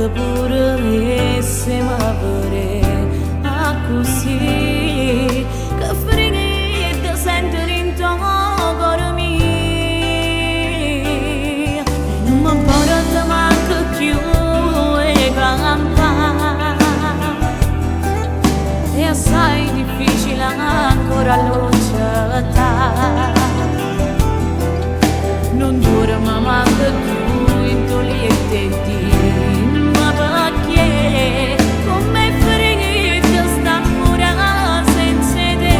pure se m'avere a così che finita sentire intorno cuore mio e non mi importa manco più e campare è assai difficile ancora l'occhiata non dura ma manca più in togliete ma perché come finita sta mura senza te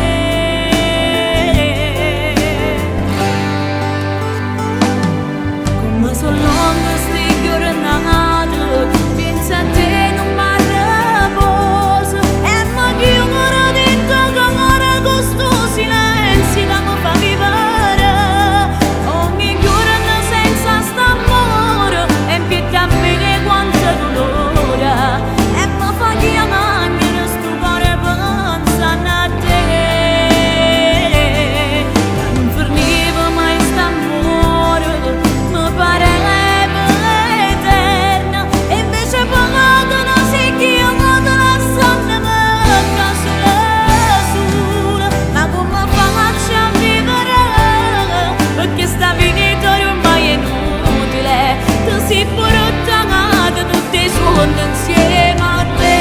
come sono lunga sti giornate pensa a te non mi riposo e mi chiudo dentro con ora questo silenzio che mi fa vivere ogni giorno senza st'amore e impietta a me quanto dolore e mi fa chiamare sto cuore pensando a te non finiva mai st'amore mi pareva eterno e invece parlato non si chiamata la sonno mi casola sola ma come faccio a vivere perché sta finita ormai è inutile tu sei portata tutti i suoni insieme a te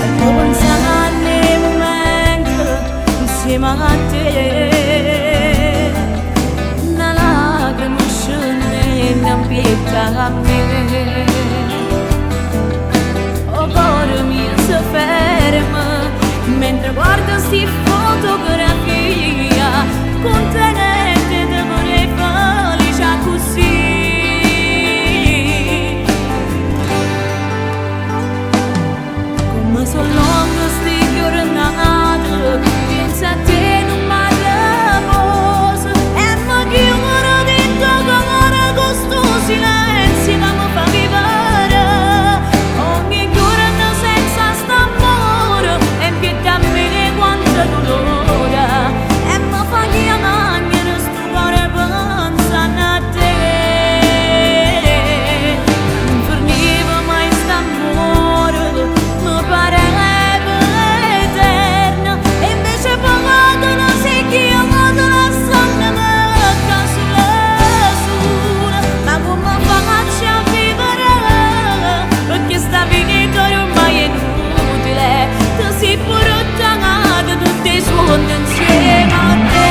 e poi pensare nei momenti insieme a te una lacrima scende e non pietta a me oh cuore mio si ferma mentre guardo sti fotografia contenente d'amore felice così come sono lunga sti giornate pensa a te non mi riposo e mi chiudo dentro con ora questo silenzio che mi fa vivere ogni giorno senza st'amore e impietta a me quanto dolore e mi fa chiamare sto cuore pensando a te non finiva mai st'amore mi pareva eterno e invece parlato non si chiamata la sonno mi casola sola ma come faccio a vivere perché sta finita ormai è inutile tu sei portata tutti i suoni insieme a te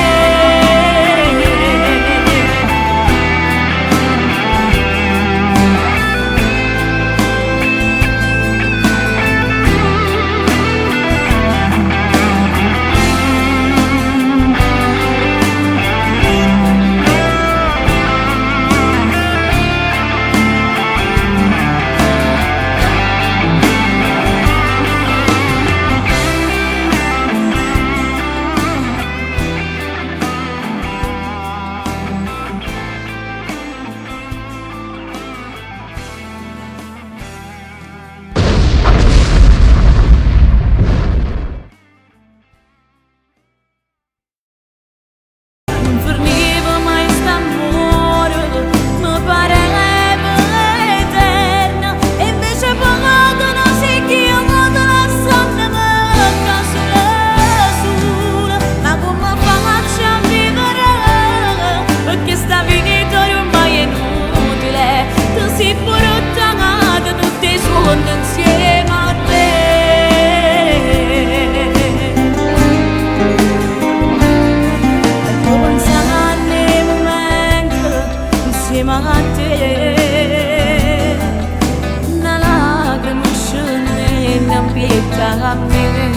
non finiva mai st'amore mi pareva eterno e invece parlato non si chiamata la sonno mi casola sola ma come faccio a vivere perché sta finita ormai è inutile tu sei portata tutti i suoni insieme a te e poi pensare nei momenti insieme a te una lacrima scende e non pietta a me